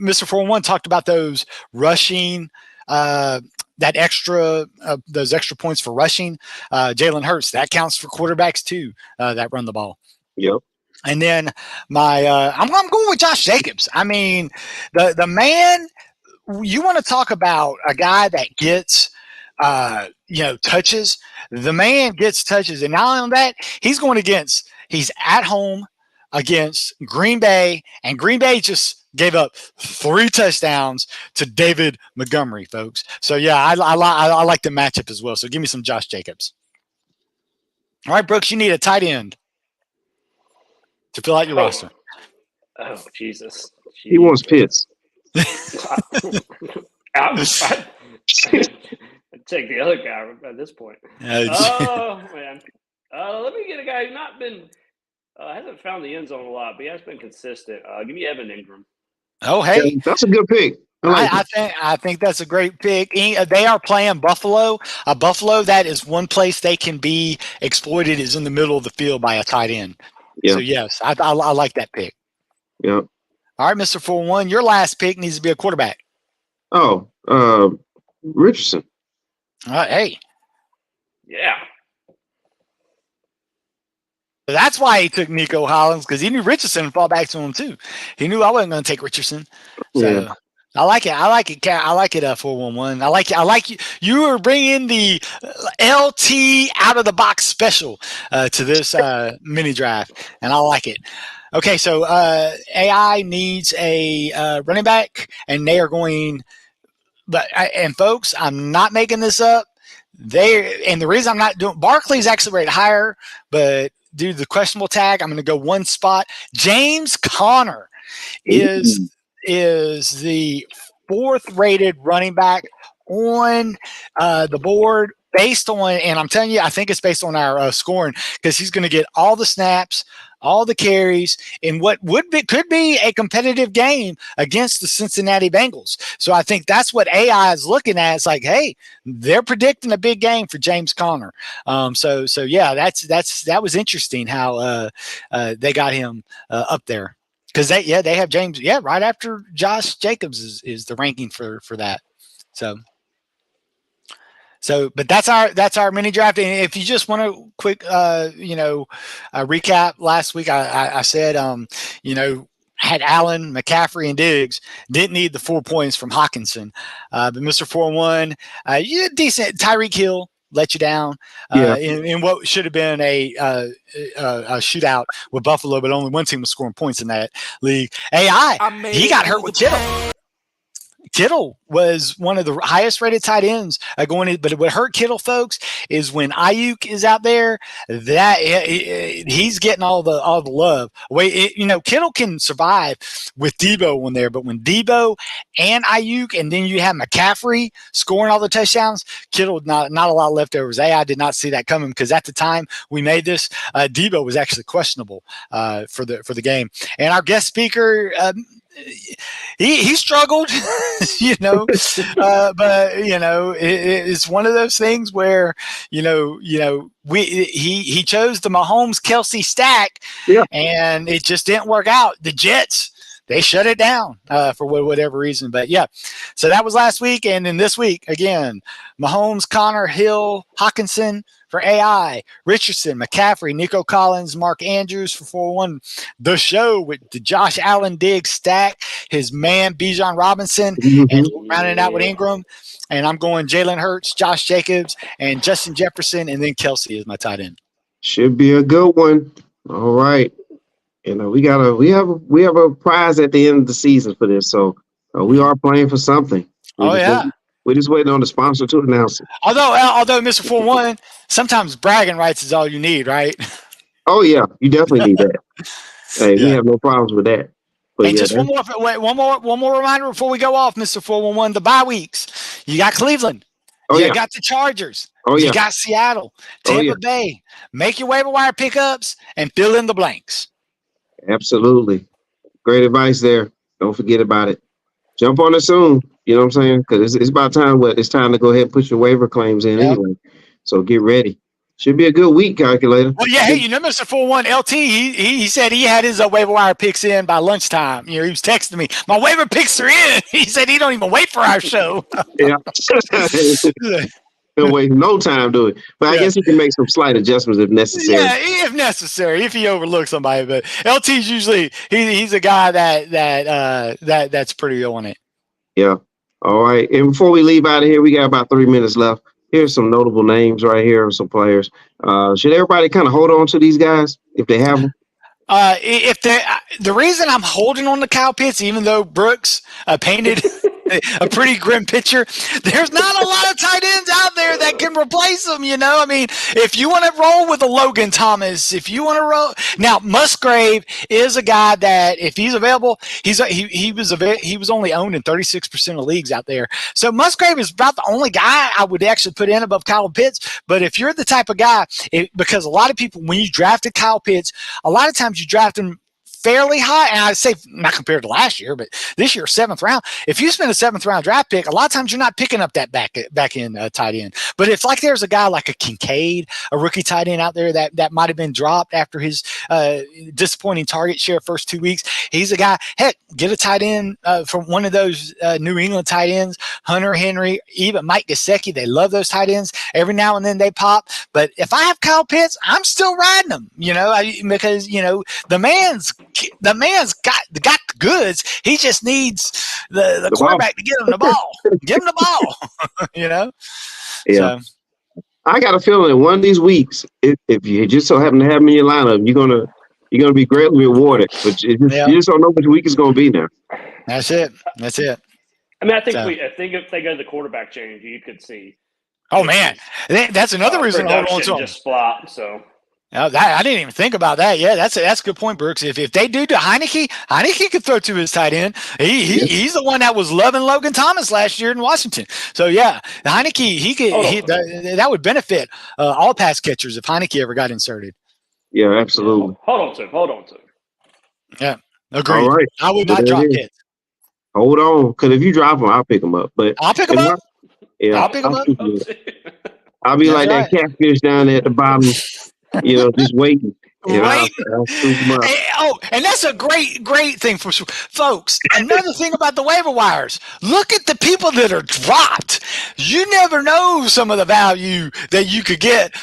[SPEAKER 1] Mr. 4-1 talked about those rushing, those extra points for rushing. Jalen Hurts, that counts for quarterbacks too. That run the ball.
[SPEAKER 2] Yep.
[SPEAKER 1] And then I'm going with Josh Jacobs. I mean, the man. You want to talk about a guy that gets, touches. The man gets touches, and not only that, he's at home against Green Bay, and Green Bay just gave up 3 touchdowns to David Montgomery, folks. So yeah, I like the matchup as well. So give me some Josh Jacobs. All right, Brooks, you need a tight end to fill out your roster.
[SPEAKER 3] Oh, Jesus.
[SPEAKER 2] He wants Pitts.
[SPEAKER 3] I'd take the other guy at this point. Oh man, let me get a guy who's not been hasn't found the end zone a lot, but he has been consistent. Give me Evan Ingram.
[SPEAKER 1] Oh hey,
[SPEAKER 2] that's a good pick.
[SPEAKER 1] I think that's a great pick. They are playing Buffalo. Buffalo, that is one place they can be exploited, is in the middle of the field by a tight end. Yeah. So yes, I like that pick.
[SPEAKER 2] Yeah.
[SPEAKER 1] All right, Mr. 4-1, your last pick needs to be a quarterback.
[SPEAKER 2] Oh, Richardson.
[SPEAKER 1] Hey.
[SPEAKER 3] Yeah.
[SPEAKER 1] That's why he took Nico Hollins, because he knew Richardson would fall back to him too. He knew I wasn't going to take Richardson. So yeah. I like it. 411. I like you. You are bringing the LT out of the box special to this mini draft, and I like it. Okay, so AI needs a running back, and they are going. And folks, I'm not making this up. The reason I'm not doing Barkley's actually rated higher, but due to the questionable tag, I'm going to go one spot. James Conner is the 4th rated running back on the board based on, and I'm telling you, I think it's based on our scoring, because he's going to get all the snaps, all the carries in what could be a competitive game against the Cincinnati Bengals. So I think that's what AI is looking at. It's like, hey, they're predicting a big game for James Conner. So yeah, that was interesting how they got him up there, because they have James right after Josh Jacobs is the ranking for that. So, but that's our mini draft. And if you just want a quick, recap, last week I said, had Allen, McCaffrey, and Diggs, didn't need the 4 points from Hawkinson. But Mr. 4-1, you decent. Tyreek Hill let you down in what should have been a shootout with Buffalo, but only one team was scoring points in that league. AI, he got hurt with Kittle. Kittle was one of the highest rated tight ends going in, but what hurt Kittle, folks, is when Ayuk is out there, that he's getting all the love. Kittle can survive with Debo in there, but when Debo and Ayuk, and then you have McCaffrey scoring all the touchdowns, Kittle not a lot leftovers. I did not see that coming, because at the time we made this, Debo was actually questionable for the game, and our guest speaker. He struggled, but it's one of those things where he chose the Mahomes Kelsey stack, and it just didn't work out. The Jets they shut it down for whatever reason. But yeah, so that was last week. And then this week, again, Mahomes, Connor, Hill, Hawkinson for AI, Richardson, McCaffrey, Nico Collins, Mark Andrews for 401. The show with the Josh Allen Diggs stack, his man Bijan Robinson, and rounding out with Ingram. And I'm going Jalen Hurts, Josh Jacobs, and Justin Jefferson, and then Kelsey is my tight end.
[SPEAKER 2] Should be a good one. All right. We have a prize at the end of the season for this, so we are playing for something. We're just waiting on the sponsor to announce it.
[SPEAKER 1] Although Mr. 4-1, sometimes bragging rights is all you need, right?
[SPEAKER 2] Oh yeah, you definitely need that. Hey, we have no problems with that. But
[SPEAKER 1] and just one more reminder before we go off, Mr. 411, the bye weeks. You got Cleveland. You got the Chargers. You got Seattle, Tampa Bay. Make your waiver wire pickups and fill in the blanks.
[SPEAKER 2] Absolutely. Great advice there. Don't forget about it. Jump on it soon. You know what I'm saying? Because it's about time. It's time to go ahead and put your waiver claims in anyway. So get ready. Should be a good week, calculator.
[SPEAKER 1] Well, yeah. Hey, Mr. 4-1 LT, he said he had his waiver wire picks in by lunchtime. He was texting me. My waiver picks are in. He said he don't even wait for our show.
[SPEAKER 2] Yeah. Don't wait no time to it. But I guess he can make some slight adjustments if necessary.
[SPEAKER 1] Yeah, if necessary, if he overlooks somebody. But LT's usually he's a guy that's pretty on it.
[SPEAKER 2] Yeah. All right. And before we leave out of here, we got about 3 minutes left. Here's some notable names right here, some players. Should everybody kind of hold on to these guys if they have them?
[SPEAKER 1] If the reason I'm holding on to Kyle Pitts, even though Brooks painted a pretty grim picture, there's not a lot of tight ends out there that can replace him. I mean, if you want to roll with a Logan Thomas, if you want to roll now, Musgrave is a guy that if he's available, he was only owned in 36% of leagues out there. So Musgrave is about the only guy I would actually put in above Kyle Pitts. But if you're the type of guy, because a lot of people, when you drafted Kyle Pitts, a lot of times you draft him fairly high, and I'd say not compared to last year, but this year, 7th round. If you spend a 7th round draft pick, a lot of times you're not picking up that back end tight end. But if there's a guy like a Kincaid, a rookie tight end out there that might have been dropped after his disappointing target share first 2 weeks, he's a guy. Heck, get a tight end from one of those New England tight ends, Hunter Henry, even Mike Gesicki. They love those tight ends. Every now and then they pop. But if I have Kyle Pitts, I'm still riding him. Because the man's got the goods. He just needs the quarterback to get him the ball. Give him the ball.
[SPEAKER 2] Yeah.
[SPEAKER 1] So,
[SPEAKER 2] I got a feeling that one of these weeks, if you just so happen to have him in your lineup, you're gonna be greatly rewarded. But you just don't know which week it's gonna be now.
[SPEAKER 1] That's it.
[SPEAKER 3] I mean, I think if they go to the quarterback change, you could see.
[SPEAKER 1] Oh man, that's another reason to hold on to him.
[SPEAKER 3] Just flop. So.
[SPEAKER 1] I didn't even think about that. Yeah, that's a good point, Brooks. If they do to Heineke could throw to his tight end. He's the one that was loving Logan Thomas last year in Washington. So yeah, Heineke that would benefit all pass catchers if Heineke ever got inserted.
[SPEAKER 2] Yeah, absolutely.
[SPEAKER 3] Hold on to.
[SPEAKER 1] Yeah, agreed.
[SPEAKER 2] All right.
[SPEAKER 1] I would not drop it.
[SPEAKER 2] Hold on, because if you drop him, I'll pick him up. But
[SPEAKER 1] I'll pick him up.
[SPEAKER 2] I'll
[SPEAKER 1] pick him up.
[SPEAKER 2] I'll be like that catfish down there at the bottom. Just waiting.
[SPEAKER 1] Right. And that's a great thing for folks. Another thing about the waiver wires, look at the people that are dropped. You never know some of the value that you could get.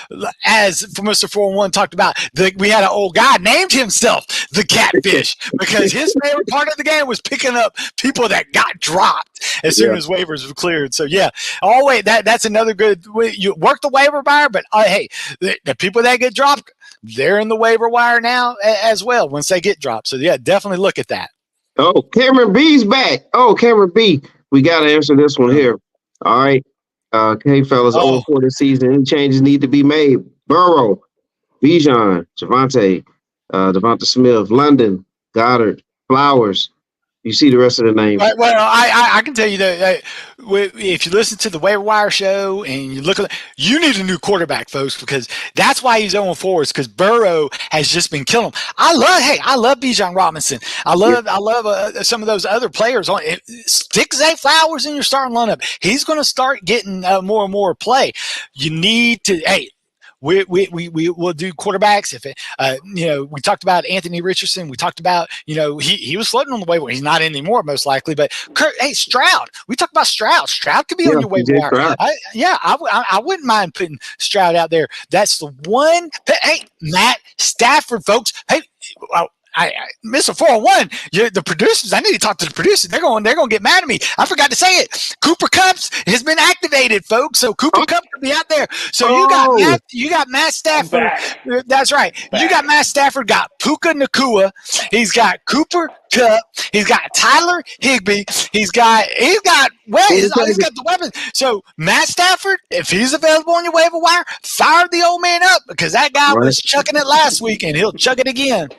[SPEAKER 1] As Mr. 4-1 talked about, we had an old guy named himself the catfish because his favorite part of the game was picking up people that got dropped as soon as waivers were cleared. So yeah, always that's another good way. You work the waiver wire, but hey, the people that get dropped, they're in the waiver wire now as well once they get dropped. So, yeah, definitely look at that.
[SPEAKER 2] Oh, Cameron B's back. Oh, Cameron B. We got to answer this one here. All right. Okay, fellas, for this season. Any changes need to be made. Burrow, Bijan, Javonte, Devonta Smith, London, Goddard, Flowers. You see the rest of the names.
[SPEAKER 1] Right, well, I can tell you that if you listen to the waiver wire show and you look at you need a new quarterback, folks, because that's why he's 0-4 is because Burrow has just been killing him. I love Bijan Robinson. I love some of those other players. Stick Zay Flowers in your starting lineup. He's going to start getting more and more play. You need to we will do quarterbacks. If it, we talked about Anthony Richardson. We talked about, he was floating on the waiver. He's not anymore, most likely. But Stroud. We talked about Stroud. Stroud could be on your waiver wire. I wouldn't mind putting Stroud out there. That's the one. Hey, Matt Stafford, folks. Hey, Mr. 401, the producers, I need to talk to the producers. They're going to get mad at me. I forgot to say it. Cooper Kupp has been activated, folks. So Cooper Kupp could be out there. So you got Matt Stafford. That's right. You got Matt Stafford, got Puka Nacua. He's got Cooper Kupp. He's got Tyler Higbee. He's got the weapons. So Matt Stafford, if he's available on your waiver wire, fire the old man up, because that guy was chucking it last week and he'll chuck it again.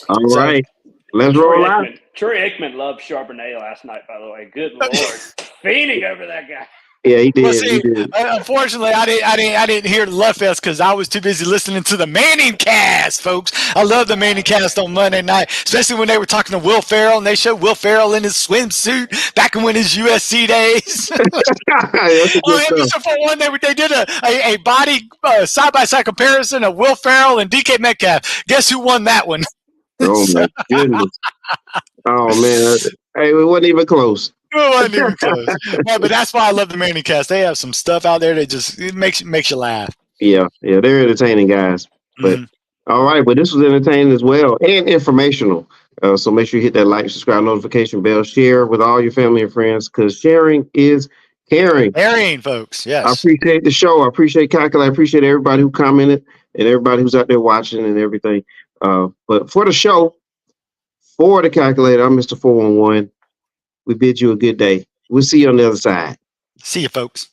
[SPEAKER 2] All right. Let's roll out.
[SPEAKER 3] Troy Aikman loved Charbonnet last night, by the way. Good Lord. Fiending over that guy.
[SPEAKER 2] Yeah, he did.
[SPEAKER 1] Well, see, unfortunately, I didn't hear the Love Fest because I was too busy listening to the Manning cast, folks. I love the Manning cast on Monday night, especially when they were talking to Will Ferrell, and they showed Will Ferrell in his swimsuit back in his USC days. Mr. 401, they did a body side-by-side comparison of Will Ferrell and DK Metcalf. Guess who won that one?
[SPEAKER 2] Oh, my goodness. Oh, man. Hey, it wasn't even close.
[SPEAKER 1] It wasn't even close. Yeah, but that's why I love the Manning cast. They have some stuff out there that just makes you laugh.
[SPEAKER 2] Yeah, they're entertaining guys. But all right, but this was entertaining as well and informational. So make sure you hit that like, subscribe, notification bell, share with all your family and friends, because sharing is caring.
[SPEAKER 1] Caring, folks. Yes. I
[SPEAKER 2] appreciate the show. I appreciate Calculate. I appreciate everybody who commented and everybody who's out there watching and everything. But for the show, for the Calculator, I'm Mr. 411. We bid you a good day. We'll see you on the other side.
[SPEAKER 1] See you, folks.